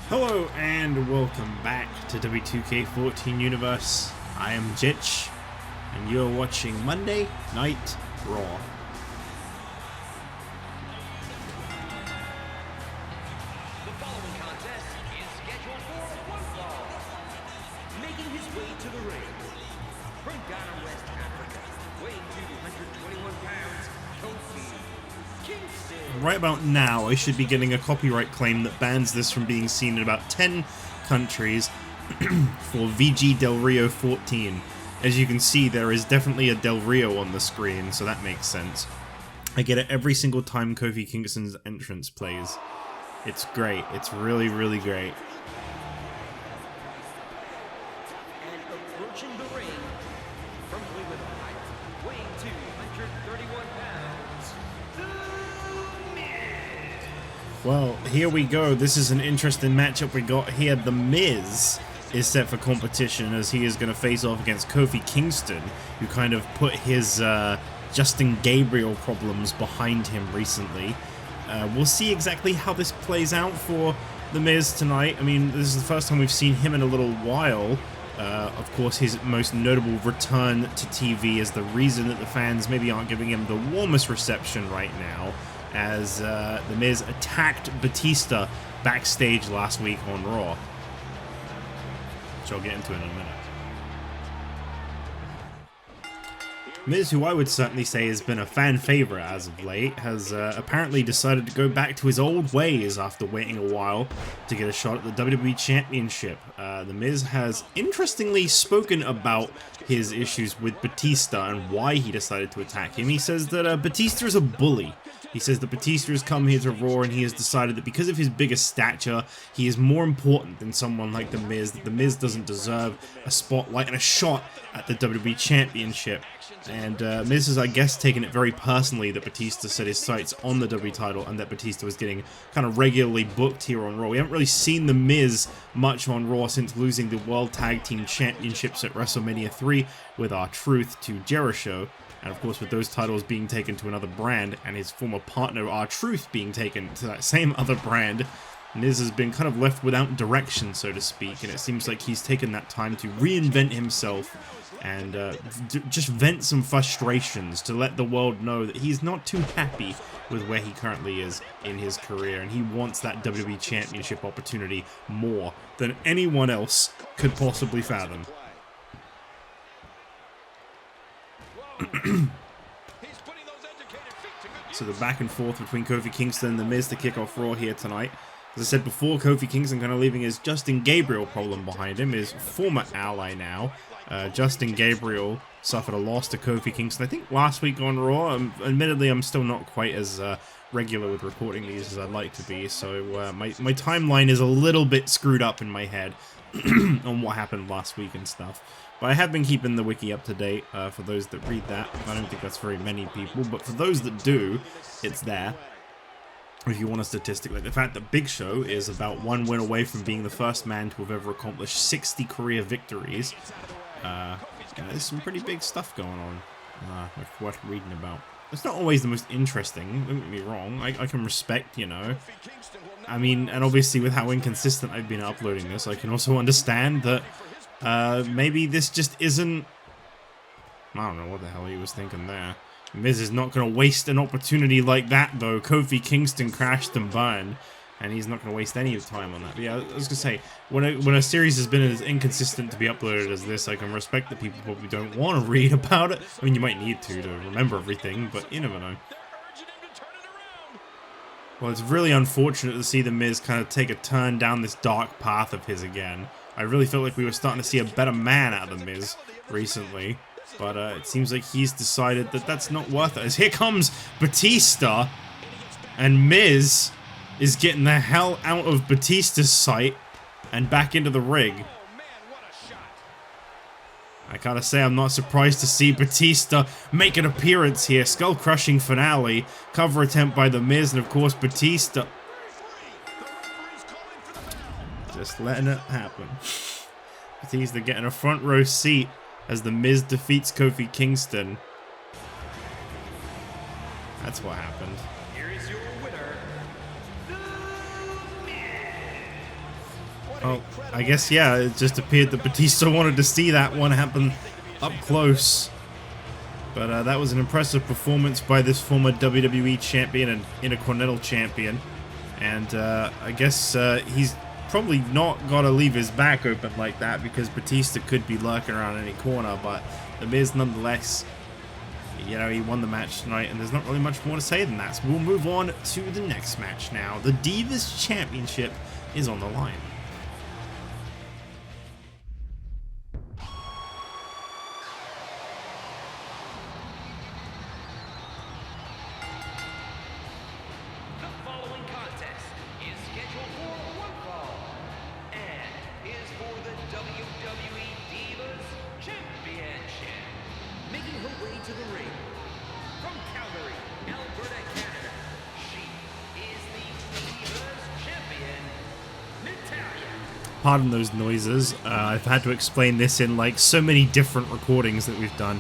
Hello and welcome back to W2K14 Universe. I am Jitch, and you're watching Monday Night Raw. The following contest is scheduled for one fall. Making his way to the ring, from Ghana, West Africa, weighing 221 pounds, Kofi Kingston. Right about now, I should be getting a copyright claim that bans this from being seen in about 10 countries for VG Del Rio 14. As you can see, there is definitely a Del Rio on the screen, so that makes sense. I get it every single time Kofi Kingston's entrance plays. It's great. It's really, really great. And approaching the ring, from Cleveland, Ohio, weighing 231 pounds, The Miz. Well, here we go. This is an interesting matchup we got here. The Miz is set for competition as he is going to face off against Kofi Kingston, who kind of put his Justin Gabriel problems behind him recently. We'll see exactly how this plays out for The Miz tonight. I mean, this is the first time we've seen him in a little while. Of course, his most notable return to TV is the reason that the fans maybe aren't giving him the warmest reception right now, as The Miz attacked Batista backstage last week on Raw. Which I'll get into in a minute. Miz, who I would certainly say has been a fan favorite as of late, has apparently decided to go back to his old ways after waiting a while to get a shot at the WWE Championship. The Miz has interestingly spoken about his issues with Batista and why he decided to attack him. He says that Batista is a bully. He says that Batista has come here to Raw and he has decided that because of his bigger stature, he is more important than someone like The Miz, that The Miz doesn't deserve a spotlight and a shot at the WWE Championship. And Miz has, I guess, taken it very personally that Batista set his sights on the WWE title and that Batista was getting kind of regularly booked here on Raw. We haven't really seen The Miz much on Raw since losing the World Tag Team Championships at WrestleMania 3 with R-Truth to Jericho. And of course, with those titles being taken to another brand and his former partner R-Truth being taken to that same other brand, Miz has been kind of left without direction, so to speak, and it seems like he's taken that time to reinvent himself and just vent some frustrations to let the world know that he's not too happy with where he currently is in his career, and he wants that WWE Championship opportunity more than anyone else could possibly fathom. So the back and forth between Kofi Kingston and The Miz to kick off Raw here tonight. As I said before, Kofi Kingston kind of leaving his Justin Gabriel problem behind him, his former ally now. Justin Gabriel suffered a loss to Kofi Kingston, I think last week on Raw. Admittedly, I'm still not quite as regular with recording these as I'd like to be, so my timeline is a little bit screwed up in my head on what happened last week and stuff. But I have been keeping the wiki up to date for those that read that. I don't think that's very many people, but for those that do, it's there. If you want a statistic, like the fact that Big Show is about one win away from being the first man to have ever accomplished 60 career victories. There's some pretty big stuff going on worth reading about. It's not always the most interesting, don't get me wrong. I can respect, you know. I mean, and obviously with how inconsistent I've been uploading this, I can also understand that maybe this just isn't... I don't know what the hell he was thinking there. Miz is not going to waste an opportunity like that, though. Kofi Kingston crashed and burned, and he's not going to waste any time on that. But yeah, I was going to say, when a series has been as inconsistent to be uploaded as this, I can respect that people probably don't want to read about it. I mean, you might need to remember everything, but you never know. Well, it's really unfortunate to see The Miz kind of take a turn down this dark path of his again. I really felt like we were starting to see a better man out of The Miz recently. But it seems like he's decided that that's not worth it. As here comes Batista, and Miz is getting the hell out of Batista's sight and back into the ring. I gotta say, I'm not surprised to see Batista make an appearance here. Skull-crushing finale, cover attempt by The Miz, and of course Batista. Just letting it happen. Batista getting a front row seat as The Miz defeats Kofi Kingston. That's what happened. Here is your winner, The Miz. Oh, I guess, yeah, it just appeared that Batista wanted to see that one happen up close. But that was an impressive performance by this former WWE champion and Intercontinental champion. And I guess he's probably not got to leave his back open like that, because Batista could be lurking around any corner. But The Miz, nonetheless, you know, he won the match tonight, and there's not really much more to say than that. So we'll move on to the next match now. The Divas Championship is on the line. Pardon those noises. I've had to explain this in like so many different recordings that we've done.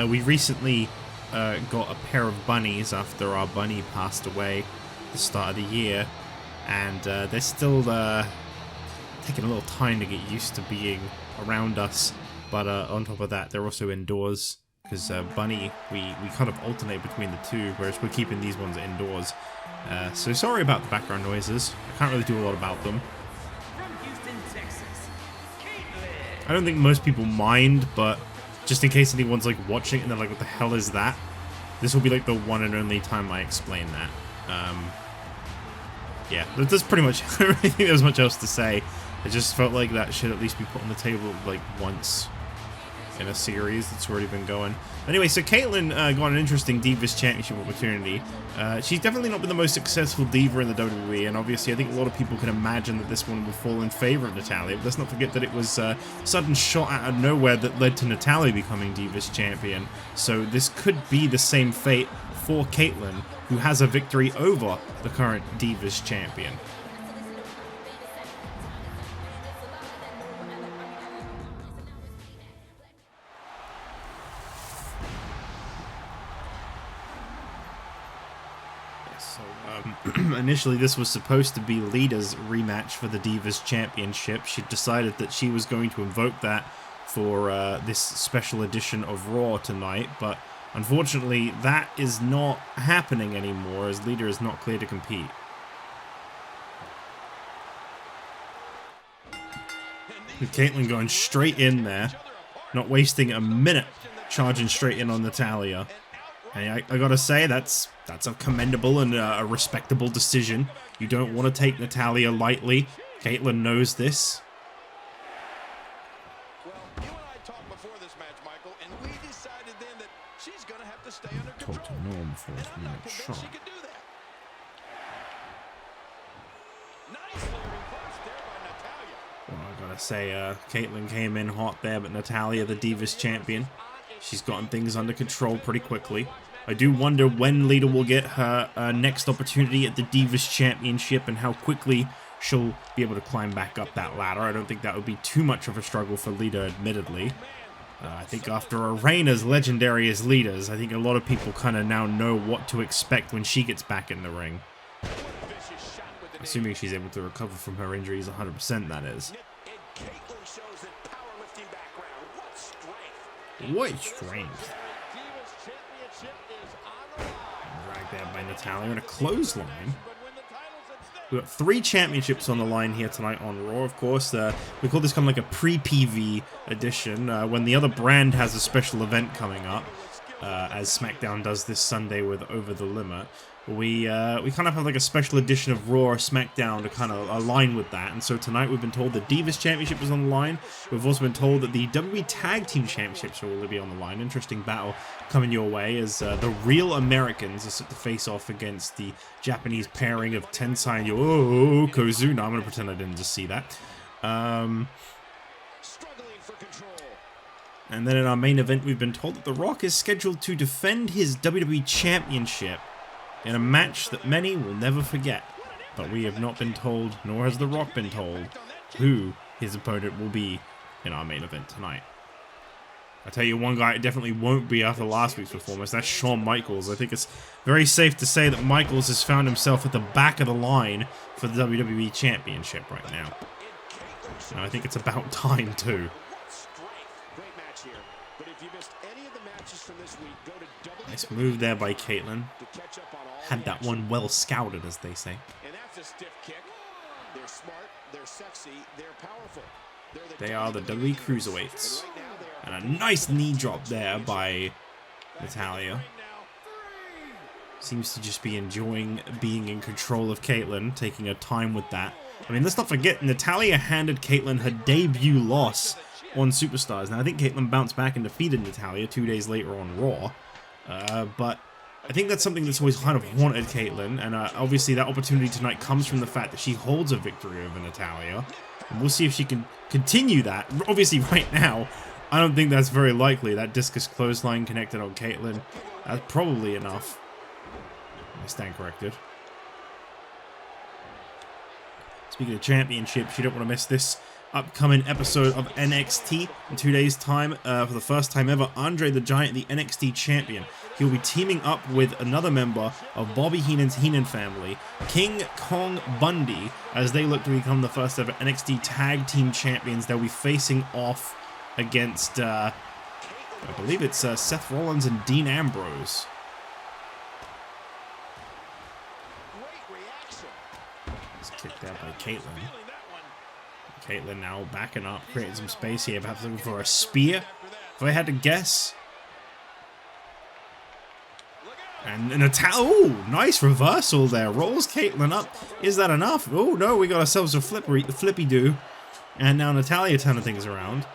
We recently got a pair of bunnies after our bunny passed away at the start of the year, and they're still taking a little time to get used to being around us. But on top of that, they're also indoors, because bunny, we kind of alternate between the two, whereas we're keeping these ones indoors. So sorry about the background noises. I can't really do a lot about them. I don't think most people mind, but just in case anyone's like watching and they're like, what the hell is that? This will be like the one and only time I explain that. Yeah, that's pretty much, I don't really think there was much else to say. I just felt like that should at least be put on the table like once in a series that's already been going. Anyway, so Kaitlyn got an interesting Divas Championship opportunity. She's definitely not been the most successful Diva in the WWE, and obviously I think a lot of people can imagine that this one will fall in favor of Natalya. But let's not forget that it was a sudden shot out of nowhere that led to Natalya becoming Divas Champion. So this could be the same fate for Kaitlyn, who has a victory over the current Divas Champion. Initially, this was supposed to be Lita's rematch for the Divas Championship. She decided that she was going to invoke that for this special edition of Raw tonight, but unfortunately, that is not happening anymore, as Lita is not clear to compete. With Kaitlyn going straight in there, not wasting a minute, charging straight in on Natalya. And I gotta say, that's a commendable and a respectable decision. You don't want to take Natalya lightly. Kaitlyn knows this. Well, you and I talked before this match, Michael, and we decided then that she's gonna have to stay under control. Talk to Norm for a minute shot. She could do that. Nicely reversed there by Natalya. Well, I gotta say, Kaitlyn came in hot there, but Natalya, the Divas Champion, she's gotten things under control pretty quickly. I do wonder when Lita will get her next opportunity at the Divas Championship and how quickly she'll be able to climb back up that ladder. I don't think that would be too much of a struggle for Lita, admittedly. I think after a reign as legendary as Lita's, I think a lot of people kind of now know what to expect when she gets back in the ring. Assuming she's able to recover from her injuries 100%, that is. What strength! Dragged there by Natalya in a clothesline. We've got 3 championships on the line here tonight on Raw, of course. We call this kind of like a pre-PV edition, when the other brand has a special event coming up, as SmackDown does this Sunday with Over the Limit. We kind of have like a special edition of Raw or SmackDown to kind of align with that. And so tonight we've been told the Divas Championship is on the line. We've also been told that the WWE Tag Team Championships will be on the line. Interesting battle coming your way as the Real Americans are set to face off against the Japanese pairing of Tensai and Yokozuna. I'm going to pretend I didn't just see that. And then in our main event, we've been told that The Rock is scheduled to defend his WWE Championship in a match that many will never forget. But we have not been told, nor has The Rock been told, who his opponent will be in our main event tonight. I tell you one guy it definitely won't be after last week's performance, that's Shawn Michaels. I think it's very safe to say that Michaels has found himself at the back of the line for the WWE Championship right now. And I think it's about time too. Great match here. But if you missed any of the matches from this week, go to WWE Nice move there by Kaitlyn. to catch up on all Had the that action. one well scouted, as they say. And that's a stiff kick. They're smart, they're sexy, they're powerful. They are the WWE Cruiserweights. Right now they are And a nice knee drop there by Natalya. Seems to just be enjoying being in control of Kaitlyn, taking her time with that. I mean, let's not forget, Natalya handed Kaitlyn her debut loss on Superstars. Now, I think Kaitlyn bounced back and defeated Natalya 2 days later on Raw. But I think that's something that's always kind of haunted Kaitlyn, and obviously that opportunity tonight comes from the fact that she holds a victory over Natalya. And we'll see if she can continue that. Obviously, right now, I don't think that's very likely. That discus clothesline connected on Kaitlyn. That's probably enough. I stand corrected. Speaking of championships, you don't want to miss this upcoming episode of NXT in 2 days' time. For the first time ever, Andre the Giant, the NXT champion. He'll be teaming up with another member of Bobby Heenan's Heenan family, King Kong Bundy, as they look to become the first ever NXT Tag Team Champions. They'll be facing off against, I believe it's Seth Rollins and Dean Ambrose. It's kicked out by Kaitlyn. Kaitlyn now backing up, creating some space here, perhaps looking for a spear, if I had to guess. And Natalya, oh, nice reversal there, rolls Kaitlyn up. Is that enough? Oh no, we got ourselves a flippy-do. And now Natalya turning things around.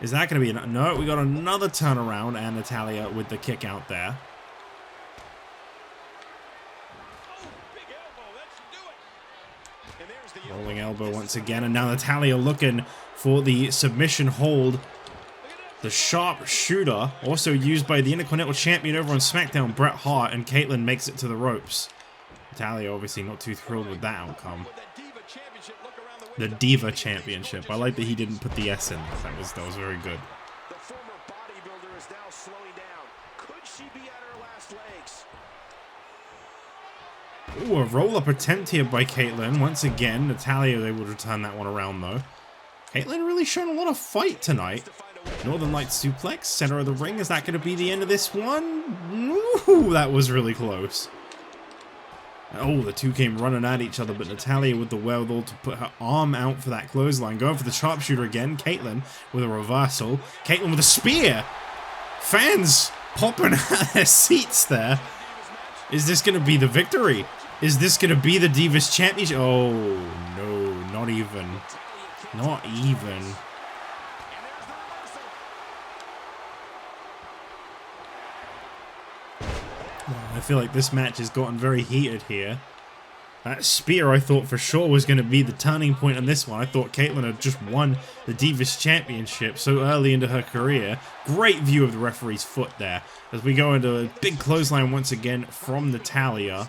Is that going to be enough? No, we got another turnaround, and Natalya with the kick out there. Rolling elbow once again, and now Natalya looking for the submission hold. The sharp shooter, also used by the Intercontinental Champion over on SmackDown, Bret Hart, and Kaitlyn makes it to the ropes. Natalya obviously not too thrilled with that outcome. The Diva Championship. I like that he didn't put the S in. That was very good. The former bodybuilder is now slowing down. Could she be at her last legs? Ooh, a roll-up attempt here by Kaitlyn. Once again, Natalya able to turn that one around though. Kaitlyn really shown a lot of fight tonight. Northern Light suplex, center of the ring. Is that going to be the end of this one? Ooh, that was really close. Oh, the two came running at each other, but Natalya with the wherewithal to put her arm out for that clothesline. Going for the sharpshooter again. Kaitlyn with a reversal. Kaitlyn with a spear. Fans popping out their seats there. Is this going to be the victory? Is this going to be the Divas Championship? Oh, no, not even. Not even. I feel like this match has gotten very heated here. That spear I thought for sure was going to be the turning point on this one. I thought Kaitlyn had just won the Divas Championship so early into her career. Great view of the referee's foot there as we go into a big clothesline once again from Natalya.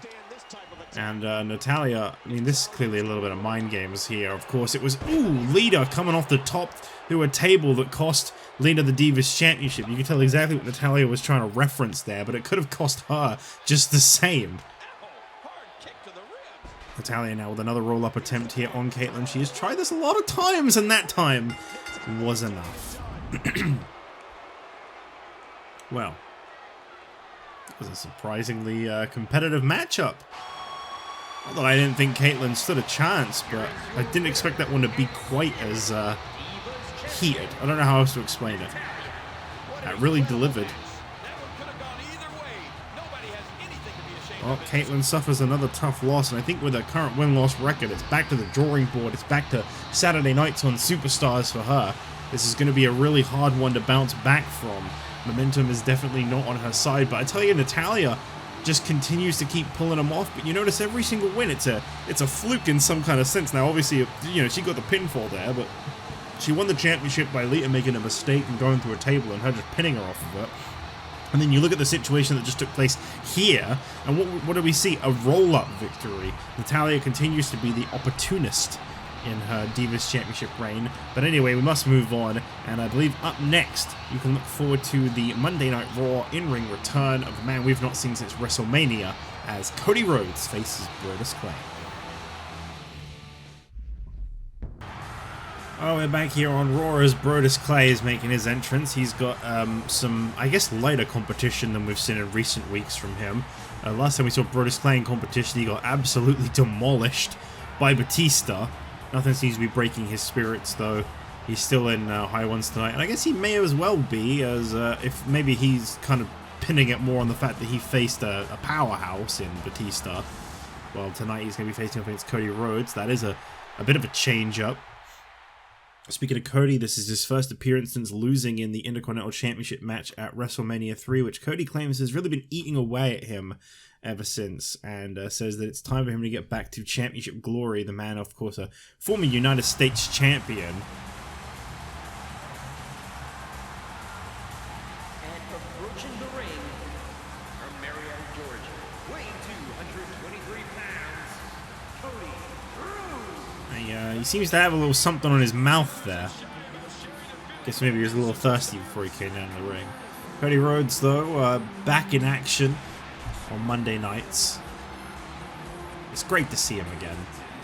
And Natalya, I mean, this is clearly a little bit of mind games here. Of course, it was, ooh, Lita coming off the top through a table that cost Lita the Divas Championship. You can tell exactly what Natalya was trying to reference there, but it could have cost her just the same. Natalya now with another roll-up attempt here on Kaitlyn. She has tried this a lot of times, and that time was enough. Well, it was a surprisingly competitive matchup. Not that I didn't think Kaitlyn stood a chance, but I didn't expect that one to be quite as heated. I don't know how else to explain it. That really delivered. Well, Kaitlyn suffers another tough loss, and I think with her current win-loss record, it's back to the drawing board. It's back to Saturday nights on Superstars for her. This is going to be a really hard one to bounce back from. Momentum is definitely not on her side, but I tell you, Natalya just continues to keep pulling them off. But you notice every single win, it's a fluke in some kind of sense. Now, obviously, you know, she got the pinfall there, but she won the championship by Lita making a mistake and going through a table and her just pinning her off of it. And then you look at the situation that just took place here, and what do we see? A roll-up victory. Natalya continues to be the opportunist in her Divas Championship reign. But anyway, we must move on, and I believe up next, you can look forward to the Monday Night Raw in-ring return of a man we've not seen since WrestleMania, as Cody Rhodes faces Brodus. Oh, we're back here on Raw as Brodus Clay is making his entrance. He's got some, I guess, lighter competition than we've seen in recent weeks from him. Last time we saw Brodus Clay in competition, he got absolutely demolished by Batista. Nothing seems to be breaking his spirits, though. He's still in high ones tonight, and I guess he may as well be, as if maybe he's kind of pinning it more on the fact that he faced a powerhouse in Batista. Well, tonight he's going to be facing up against Cody Rhodes. That is a bit of a change-up. Speaking of Cody, this is his first appearance since losing in the Intercontinental Championship match at WrestleMania 3, which Cody claims has really been eating away at him ever since, and says that it's time for him to get back to championship glory. The man, of course, a former United States champion. And approaching the ring from Marietta, Georgia, weighing 223 pounds, Cody Rhodes. He seems to have a little something on his mouth there. Guess maybe he was a little thirsty before he came down the ring. Cody Rhodes, though, back in action on Monday nights. It's great to see him again,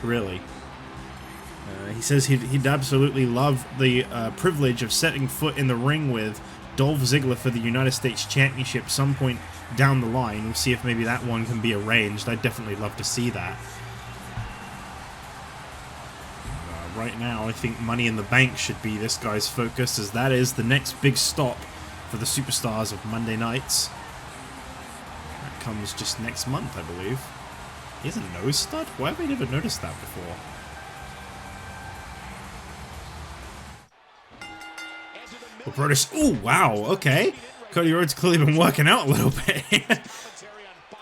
really. He says he'd absolutely love the privilege of setting foot in the ring with Dolph Ziggler for the United States Championship some point down the line. We'll see if maybe that one can be arranged. I'd definitely love to see that. Right now, I think Money in the Bank should be this guy's focus, as that is the next big stop for the superstars of Monday nights. That comes just next month, I believe. He has a nose stud? Why have I never noticed that before? Well, Brodus. Oh, wow, okay. Cody Rhodes clearly been working out a little bit.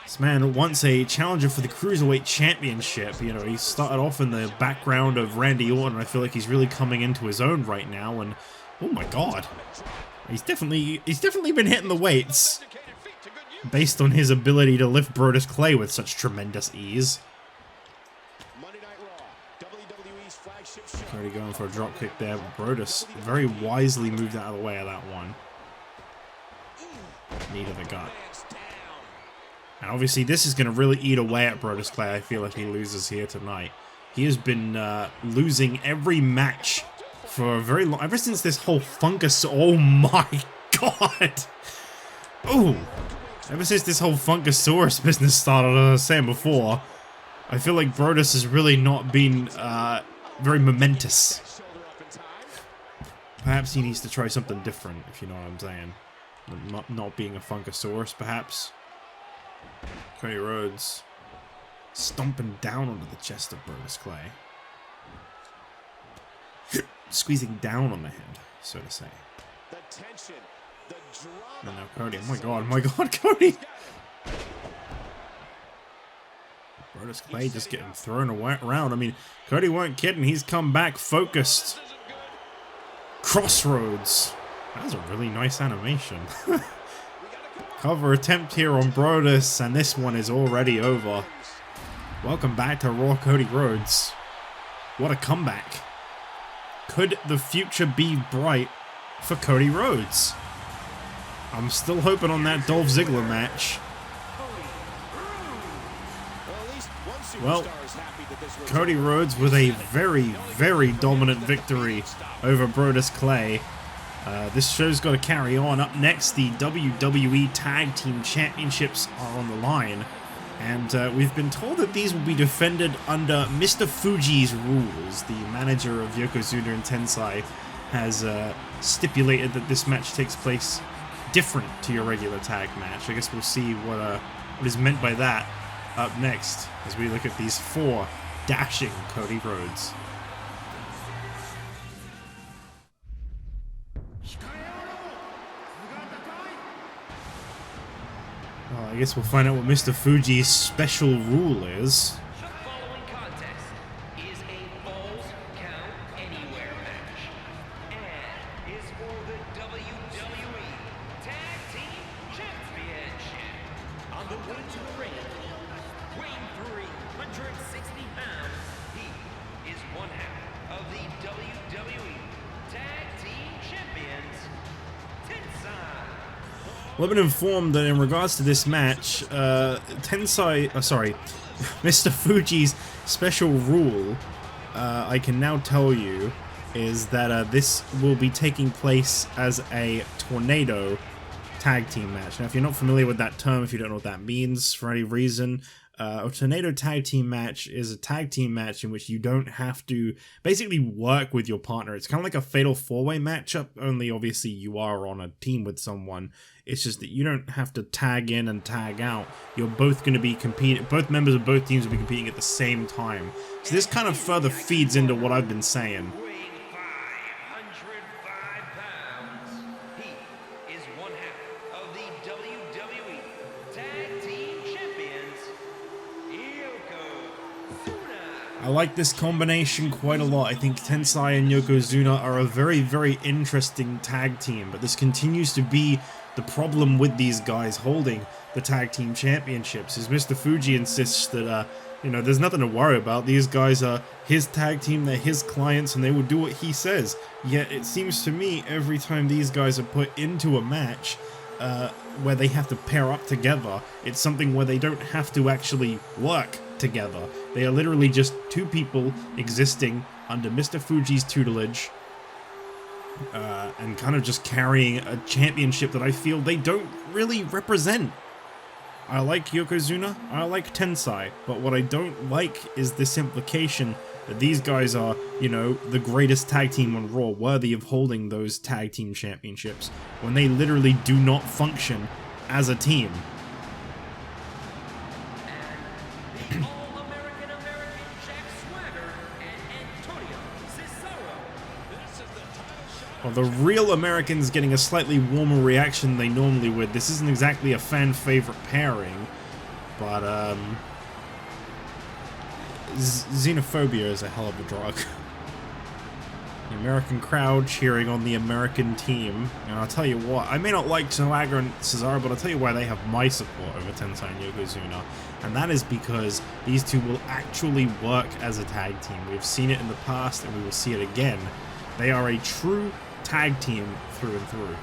This man wants a challenger for the Cruiserweight Championship. You know, he started off in the background of Randy Orton. I feel like he's really coming into his own right now, and oh my god. He's definitely been hitting the weights based on his ability to lift Brodus Clay with such tremendous ease. Cody going for a drop kick there, but Brodus very wisely moved out of the way of that one. Knee to the gut. And obviously this is going to really eat away at Brodus Clay. I feel like he loses here tonight. He has been losing every match for a very long... ever since this whole fungus... oh my god! Oh! Ever since this whole Funkasaurus business started, as I was saying before, I feel like Brodus has really not been very momentous. Perhaps he needs to try something different, if you know what I'm saying. Not being a Funkasaurus, perhaps. Cody Rhodes stomping down onto the chest of Brodus Clay. Squeezing down on the head, so to say. And now Cody, oh my god, Cody! Brodus Clay just getting thrown around. I mean, Cody weren't kidding, he's come back focused. Crossroads. That was a really nice animation. Cover attempt here on Brodus, and this one is already over. Welcome back to Raw, Cody Rhodes. What a comeback. Could the future be bright for Cody Rhodes? I'm still hoping on that Dolph Ziggler match. Well, Cody Rhodes with a very, very dominant victory over Brodus Clay. This show's got to carry on. Up next, the WWE Tag Team Championships are on the line. And we've been told that these will be defended under Mr. Fuji's rules. The manager of Yokozuna and Tensai has stipulated that this match takes place different to your regular tag match. I guess we'll see what is meant by that up next as we look at these four dashing Cody Rhodes. Well, I guess we'll find out what Mr. Fuji's special rule is. The following contest is a Falls Count Anywhere match and is for the WWE Tag Team Championship. On the way to the ring, weighing 360 pounds, he is one half of the WWE Tag Team Champions, Tensai. Well, I've been informed that in regards to this match, Mr. Fuji's special rule, I can now tell you, is that this will be taking place as a tornado tag team match. Now, if you're not familiar with that term, if you don't know what that means for any reason, a tornado tag team match is a tag team match in which you don't have to basically work with your partner. It's kind of like a fatal four-way matchup, only obviously you are on a team with someone. It's just that you don't have to tag in and tag out. You're both going to be competing, both members of both teams will be competing at the same time. So this kind of further feeds into what I've been saying. Weighing 505 pounds, he is one half of the WWE Tag Team Champions, Yokozuna. I like this combination quite a lot. I think Tensai and Yokozuna are a very, very interesting tag team, but this continues to be the problem with these guys holding the tag team championships. Is Mr. Fuji insists that, you know, there's nothing to worry about. These guys are his tag team, they're his clients, and they will do what he says. Yet it seems to me every time these guys are put into a match where they have to pair up together, it's something where they don't have to actually work together. They are literally just two people existing under Mr. Fuji's tutelage, and kind of just carrying a championship that I feel they don't really represent. I like Yokozuna, I like Tensai, but what I don't like is this implication that these guys are, you know, the greatest tag team on Raw, worthy of holding those tag team championships, when they literally do not function as a team. Well, the real Americans getting a slightly warmer reaction than they normally would. This isn't exactly a fan favorite pairing, but xenophobia is a hell of a drug. The American crowd cheering on the American team, and I'll tell you what, I may not like Swagger and Cesaro, but I'll tell you why they have my support over Tensai and Yokozuna, and that is because these two will actually work as a tag team. We've seen it in the past, and we will see it again. They are a true tag team through and through.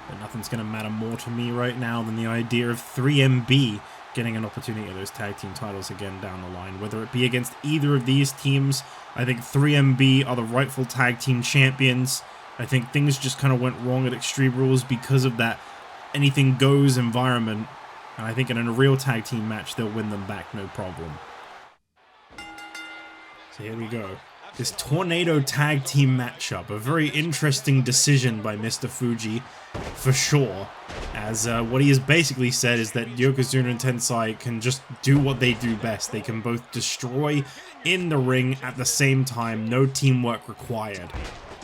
But nothing's going to matter more to me right now than the idea of 3MB getting an opportunity at those tag team titles again down the line. Whether it be against either of these teams, I think 3MB are the rightful tag team champions. I think things just kind of went wrong at Extreme Rules because of that anything goes environment. And I think in a real tag team match, they'll win them back, no problem. So here we go. This tornado tag team matchup. A very interesting decision by Mr. Fuji, for sure. As what he has basically said is that Yokozuna and Tensai can just do what they do best. They can both destroy in the ring at the same time, no teamwork required.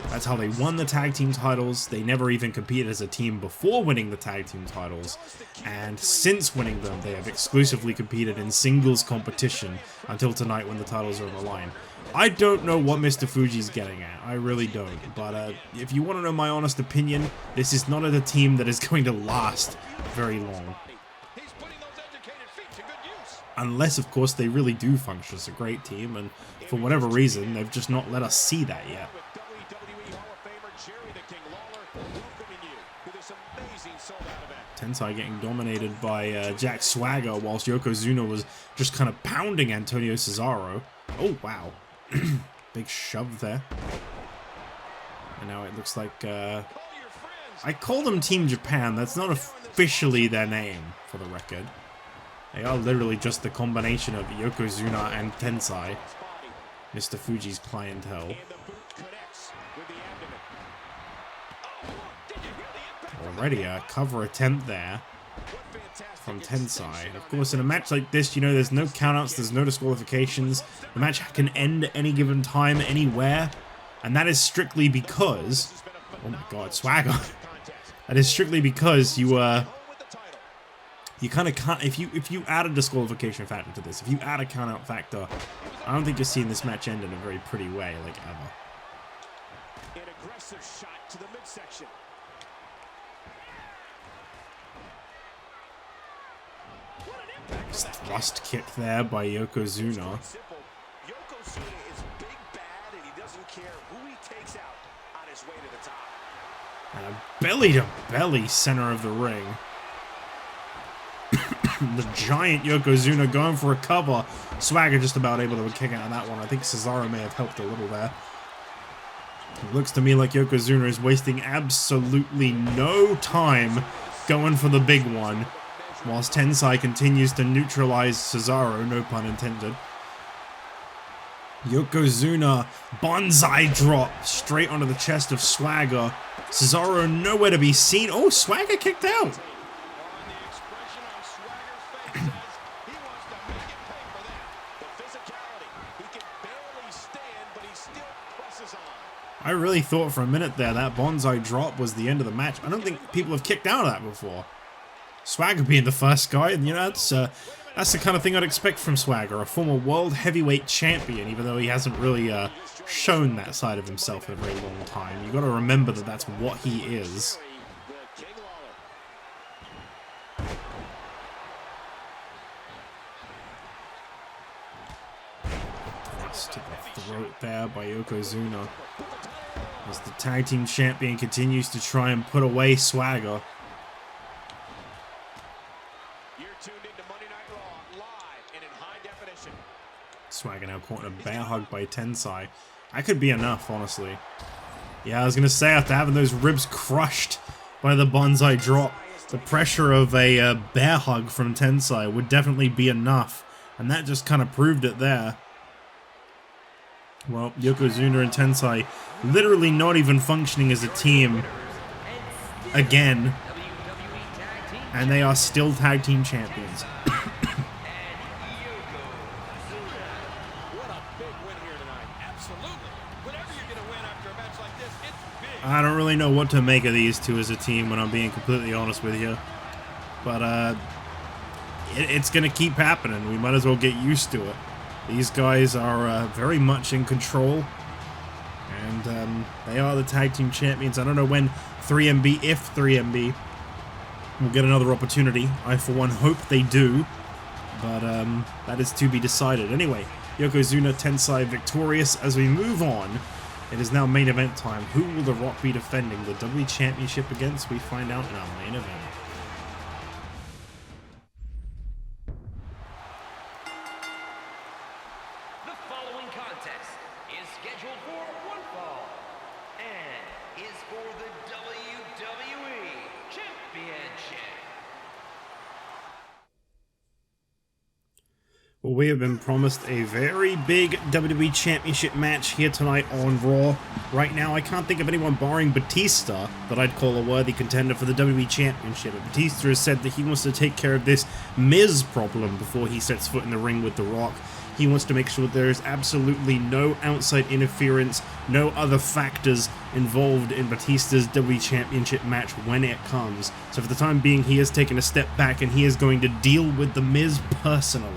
That's how they won the tag team titles. They never even competed as a team before winning the tag team titles. And since winning them, they have exclusively competed in singles competition until tonight when the titles are on the line. I don't know what Mr. Fuji's getting at. I really don't. But if you want to know my honest opinion, this is not a team that is going to last very long. Unless, of course, they really do function as a great team. And for whatever reason, they've just not let us see that yet. Tensai getting dominated by Jack Swagger, whilst Yokozuna was just kind of pounding Antonio Cesaro. Oh, wow. Big shove there. And now it looks like... I call them Team Japan. That's not officially their name, for the record. They are literally just the combination of Yokozuna and Tensai, Mr. Fuji's clientele. Already a cover attempt there from Tensai. Of course, in a match like this, you know, there's no countouts, there's no disqualifications. The match can end at any given time, anywhere. And that is strictly because... Oh my god, Swagger. That is strictly because you kind of can't... If you add a disqualification factor to this, if you add a countout factor, I don't think you're seeing this match end in a very pretty way, like ever. An aggressive shot to the midsection. Thrust kick there by Yokozuna. Yokozuna is big bad and he doesn't care who he takes out on his way to the top. And a belly to belly center of the ring. The giant Yokozuna going for a cover. Swagger just about able to kick out of that one. I think Cesaro may have helped a little there. It looks to me like Yokozuna is wasting absolutely no time going for the big one, whilst Tensai continues to neutralize Cesaro, no pun intended. Yokozuna, bonsai drop straight onto the chest of Swagger. Cesaro nowhere to be seen. Oh, Swagger kicked out. I really thought for a minute there that bonsai drop was the end of the match. I don't think people have kicked out of that before. Swagger being the first guy, and you know, that's the kind of thing I'd expect from Swagger, a former world heavyweight champion, even though he hasn't really shown that side of himself in a very long time. You got to remember that that's what he is. Thrust to the throat there by Yokozuna, as the tag team champion continues to try and put away Swagger. Swagger now caught in a bear hug by Tensai. That could be enough, honestly. Yeah, I was going to say, after having those ribs crushed by the bonsai drop, the pressure of a bear hug from Tensai would definitely be enough. And that just kind of proved it there. Well, Yokozuna and Tensai literally not even functioning as a team again. And they are still tag team champions. I don't really know what to make of these two as a team, when I'm being completely honest with you. But it's going to keep happening. We might as well get used to it. These guys are very much in control. And they are the tag team champions. I don't know when 3MB, if 3MB, will get another opportunity. I, for one, hope they do. But that is to be decided. Anyway, Yokozuna, Tensai victorious. As we move on, it is now main event time. Who will The Rock be defending the WWE Championship against? We find out in our main event. The following contest is scheduled for one fall and is for the WWE Championship. Well, we have been promised a very big WWE Championship match here tonight on Raw. Right now, I can't think of anyone barring Batista that I'd call a worthy contender for the WWE Championship. But Batista has said that he wants to take care of this Miz problem before he sets foot in the ring with The Rock. He wants to make sure there is absolutely no outside interference, no other factors involved in Batista's WWE Championship match when it comes. So for the time being, he has taken a step back and he is going to deal with The Miz personally.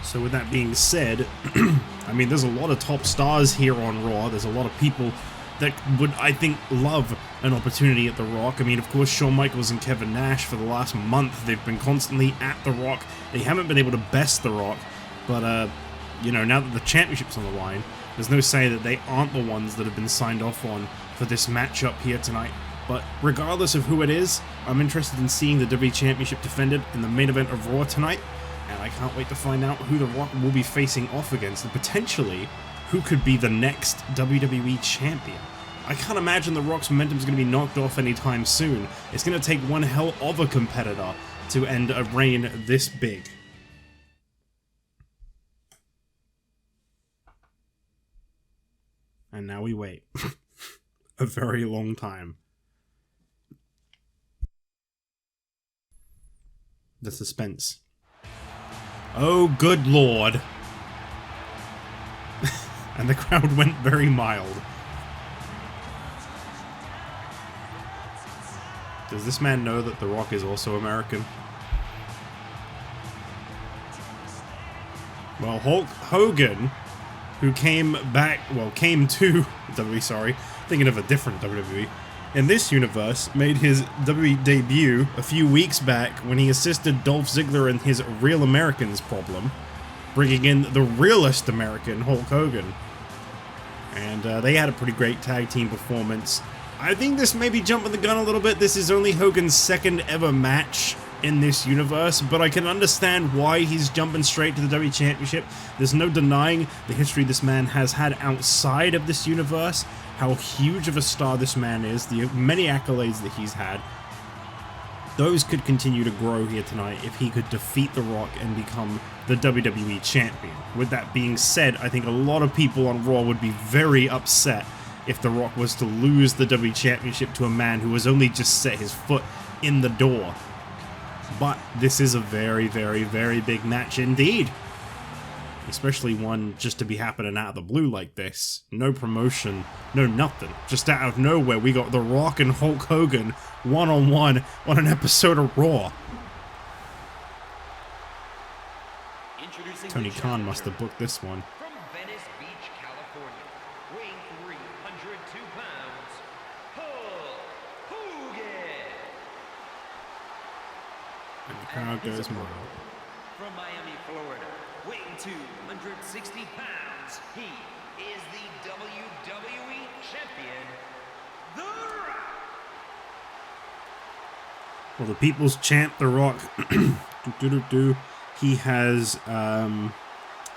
So with that being said, I mean, there's a lot of top stars here on Raw. There's a lot of people that would, I think, love an opportunity at The Rock. I mean, of course, Shawn Michaels and Kevin Nash, for the last month, they've been constantly at The Rock. They haven't been able to best The Rock, but, you know, now that the championship's on the line, there's no saying that they aren't the ones that have been signed off on for this matchup here tonight. But regardless of who it is, I'm interested in seeing the WWE Championship defended in the main event of Raw tonight. And I can't wait to find out who The Rock will be facing off against, and potentially who could be the next WWE Champion. I can't imagine The Rock's momentum is going to be knocked off anytime soon. It's going to take one hell of a competitor to end a reign this big. And now we wait. A very long time. The suspense. Oh, good lord. And the crowd went very mild. Does this man know that The Rock is also American? Well, Hulk Hogan, who came back, well, came to WWE, sorry, thinking of a different WWE, in this universe, made his WWE debut a few weeks back when he assisted Dolph Ziggler in his Real Americans problem, bringing in the realest American, Hulk Hogan. And they had a pretty great tag team performance. I think this may be jumping the gun a little bit. This is only Hogan's second ever match in this universe, but I can understand why he's jumping straight to the WWE Championship. There's no denying the history this man has had outside of this universe, how huge of a star this man is, the many accolades that he's had. Those could continue to grow here tonight if he could defeat The Rock and become the WWE Champion. With that being said, I think a lot of people on Raw would be very upset if The Rock was to lose the WWE Championship to a man who has only just set his foot in the door. But this is a very, very, very big match indeed. Especially one just to be happening out of the blue like this. No promotion, no nothing. Just out of nowhere, we got The Rock and Hulk Hogan one-on-one on an episode of Raw. Tony Khan must have booked this one. From Venice Beach, California, weighing 302 pounds, Hulk Hogan. And the crowd goes wild. From Miami, Florida, weighing 260 pounds, he is the WWE Champion, The Rock. Well, the People's Champ, The Rock, he has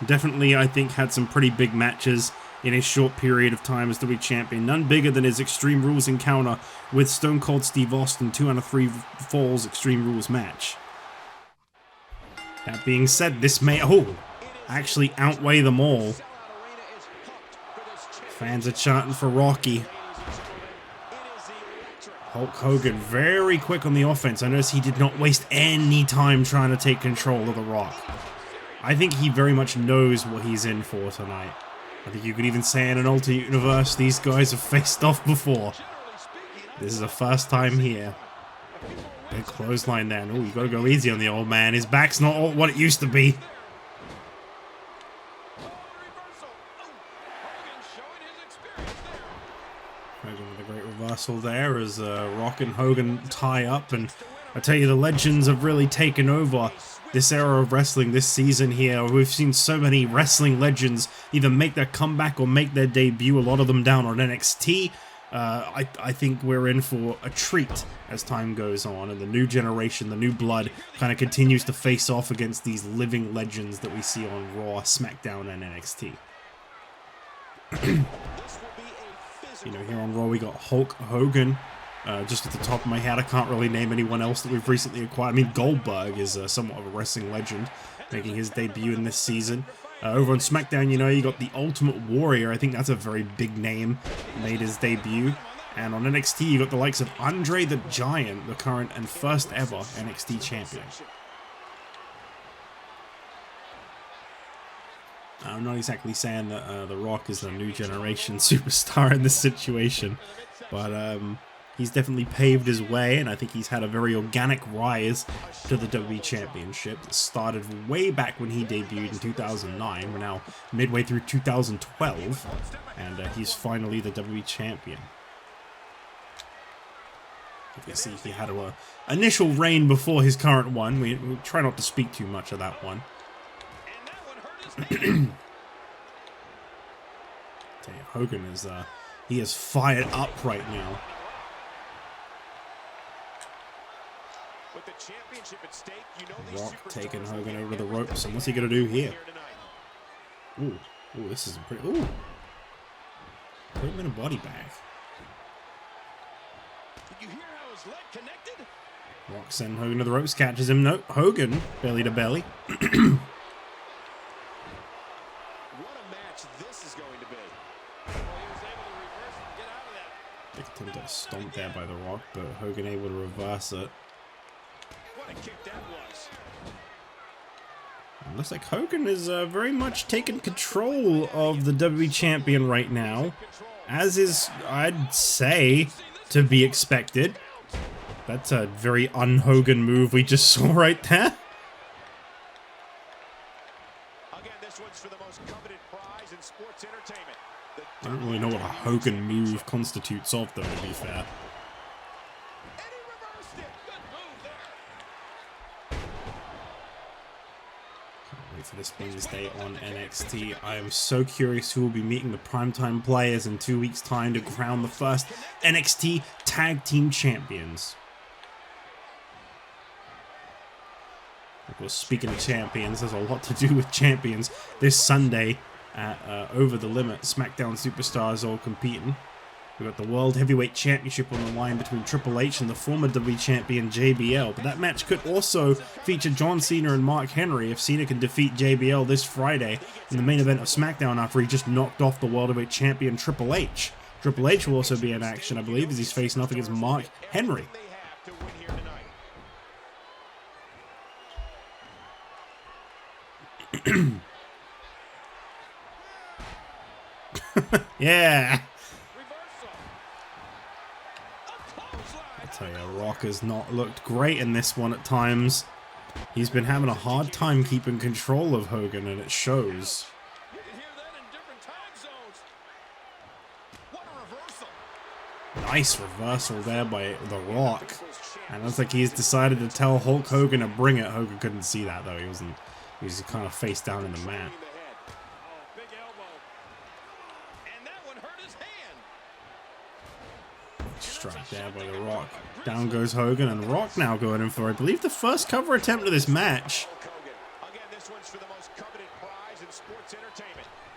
definitely, I think, had some pretty big matches in a short period of time as WWE Champion. None bigger than his Extreme Rules encounter with Stone Cold Steve Austin 2 out of 3 Falls Extreme Rules match. That being said, this may actually outweigh them all. Fans are chanting for Rocky. Hulk Hogan very quick on the offense. I noticed he did not waste any time trying to take control of The Rock. I think he very much knows what he's in for tonight. I think you could even say in an alternate universe, these guys have faced off before. This is the first time here. Big clothesline there. Oh, you gotta go easy on the old man. His back's not all what it used to be. Hogan with a great reversal there as Rock and Hogan tie up, and I tell you, the legends have really taken over this era of wrestling this season here. We've seen so many wrestling legends either make their comeback or make their debut, a lot of them down on NXT. I think we're in for a treat as time goes on, and the new generation, the new blood, kind of continues to face off against these living legends that we see on Raw, SmackDown, and NXT. You know, here on Raw we got Hulk Hogan. Just at the top of my head, I can't really name anyone else that we've recently acquired. I mean, Goldberg is somewhat of a wrestling legend, making his debut in this season. Over on SmackDown, you know, you got the Ultimate Warrior. I think that's a very big name, made his debut. And on NXT, you got the likes of Andre the Giant, the current and first ever NXT champion. I'm not exactly saying that The Rock is the new generation superstar in this situation, but he's definitely paved his way, and I think he's had a very organic rise to the WWE Championship that started way back when he debuted in 2009. We're now midway through 2012, and he's finally the WWE Champion. You can see he had an initial reign before his current one. We try not to speak too much of that one. Hogan is he is fired up right now. With the championship at stake, you know Rock taking Hogan over the ropes, and what's he gonna do here? Ooh, this is pretty. Ooh, put him in a body bag. Did you hear how his leg connected? Rock sending Hogan to the ropes, catches him. No, Hogan belly to belly. Big attempt at a stomp there by The Rock, but Hogan able to reverse it. What a kick that was. It looks like Hogan is very much taking control of the WWE Champion right now, as is, I'd say, to be expected. That's a very un-Hogan move we just saw right there. Again, this one's for the most coveted prize in sports entertainment. I don't really know what a Hogan move constitutes of, though, to be fair. And he reversed it. Good move there. wait for this Wednesday on NXT. I am so curious who will be meeting the primetime players in 2 weeks' time to crown the first NXT Tag Team Champions. Of course, speaking of champions, there's a lot to do with champions this Sunday at Over the Limit. SmackDown superstars all competing. We've got the World Heavyweight Championship on the line between Triple H and the former WWE Champion JBL. But that match could also feature John Cena and Mark Henry if Cena can defeat JBL this Friday in the main event of SmackDown after he just knocked off the World Heavyweight Champion Triple H. Triple H will also be in action, I believe, as he's facing off against Mark Henry. Yeah. I tell you, Rock has not looked great in this one at times. He's been having a hard time keeping control of Hogan, and it shows. Nice reversal there by The Rock. And it looks like he's decided to tell Hulk Hogan to bring it. Hogan couldn't see that though. He was kind of face down in the mat. Strike there by The Rock. Down goes Hogan, and Rock now going in for, I believe, the first cover attempt of this match.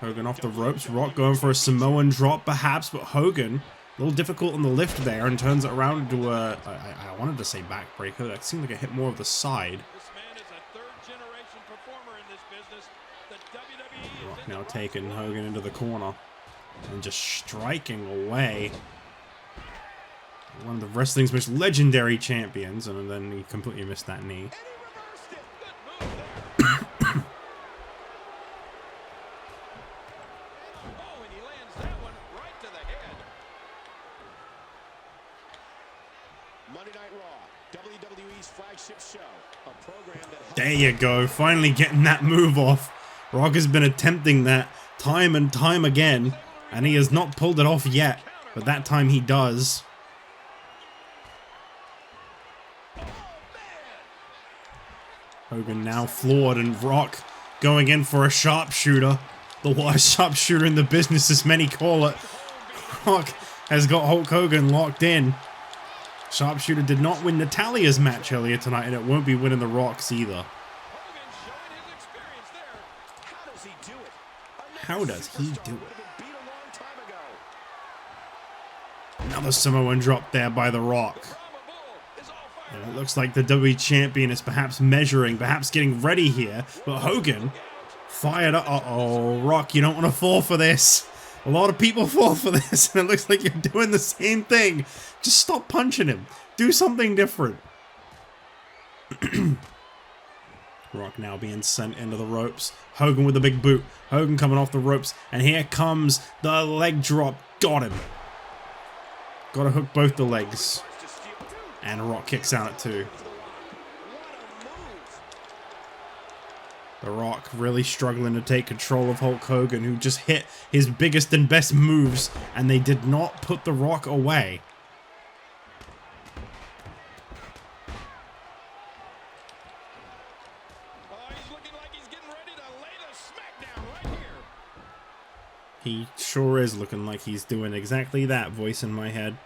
Hogan off the ropes. Rock going for a Samoan drop perhaps, but Hogan a little difficult on the lift there and turns it around into a, I wanted to say backbreaker. That seemed like it hit more of the side. Rock now taking Hogan into the corner and just striking away. One of the wrestling's most legendary champions, and then he completely missed that knee. There you go, finally getting that move off. Rock has been attempting that time and time again, and he has not pulled it off yet, but that time he does. Hogan now floored, and Rock going in for a sharpshooter. The worst sharpshooter in the business, as many call it. Rock has got Hulk Hogan locked in. Sharpshooter did not win Natalya's match earlier tonight, and it won't be winning The Rock's either. How does he do it? Another Samoan drop there by The Rock. And it looks like the WWE Champion is perhaps measuring, perhaps getting ready here. But Hogan fired up. Uh-oh, Rock, you don't want to fall for this. A lot of people fall for this, and it looks like you're doing the same thing. Just stop punching him. Do something different. Rock now being sent into the ropes. Hogan with a big boot. Hogan coming off the ropes. And here comes the leg drop. Got him. Got to hook both the legs. And Rock kicks out at 2. The Rock really struggling to take control of Hulk Hogan, who just hit his biggest and best moves, and they did not put The Rock away. He sure is looking like he's doing exactly that, voice in my head.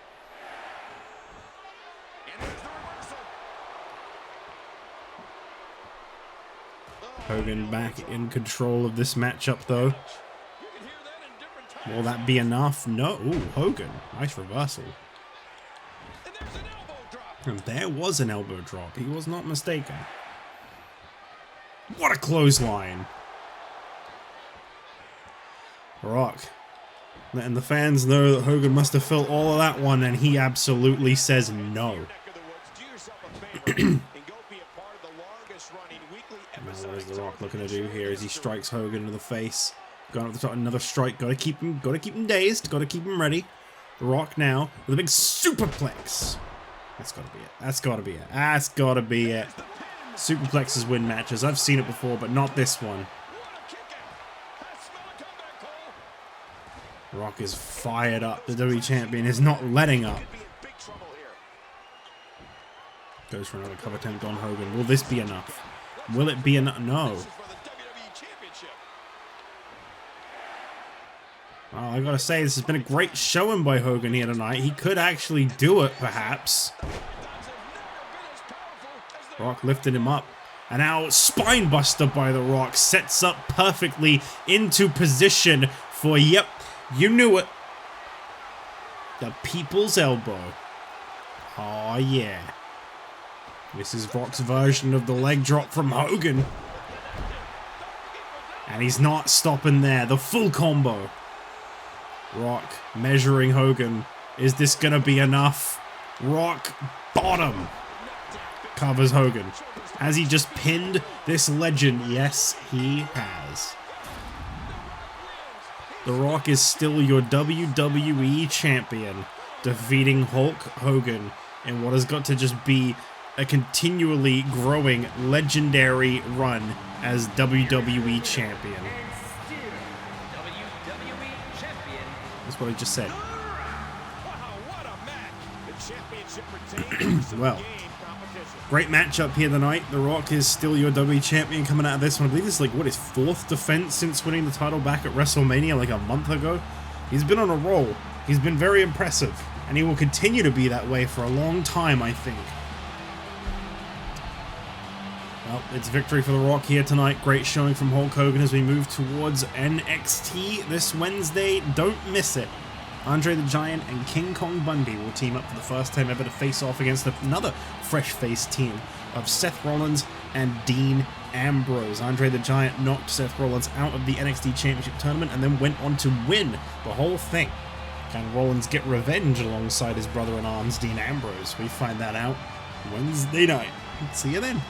Hogan back in control of this matchup, though. Will that be enough? No. Ooh, Hogan. Nice reversal. And there was an elbow drop. He was not mistaken. What a clothesline. Rock letting the fans know that Hogan must have felt all of that one, and he absolutely says no. What is The Rock looking to do here as he strikes Hogan in the face? Going up the top, another strike. Gotta keep him dazed. Gotta keep him ready. The Rock now with a big superplex. That's gotta be it. That's gotta be it. That's gotta be it. Superplexes win matches. I've seen it before, but not this one. Rock is fired up. The WWE Champion is not letting up. Goes for another cover attempt on Hogan. Will this be enough? Will it be enough? No. I gotta say, this has been a great showing by Hogan here tonight. He could actually do it, perhaps. Rock lifted him up. And now spine buster by The Rock sets up perfectly into position for, yep, you knew it, the people's elbow. Oh yeah. This is Rock's version of the leg drop from Hogan. And he's not stopping there. The full combo. Rock measuring Hogan. Is this gonna be enough? Rock bottom. Covers Hogan. Has he just pinned this legend? Yes, he has. The Rock is still your WWE Champion, defeating Hulk Hogan in what has got to just be a continually growing legendary run as WWE Champion. That's what I just said. Well, great matchup here tonight. The Rock is still your WWE Champion coming out of this one. I believe this is like, what, his 4th defense since winning the title back at WrestleMania like a month ago. He's been on a roll. He's been very impressive. And he will continue to be that way for a long time, I think. Well, it's victory for The Rock here tonight. Great showing from Hulk Hogan as we move towards NXT this Wednesday. Don't miss it. Andre the Giant and King Kong Bundy will team up for the first time ever to face off against another fresh-faced team of Seth Rollins and Dean Ambrose. Andre the Giant knocked Seth Rollins out of the NXT Championship tournament and then went on to win the whole thing. Can Rollins get revenge alongside his brother-in-arms, Dean Ambrose? We find that out Wednesday night. See you then.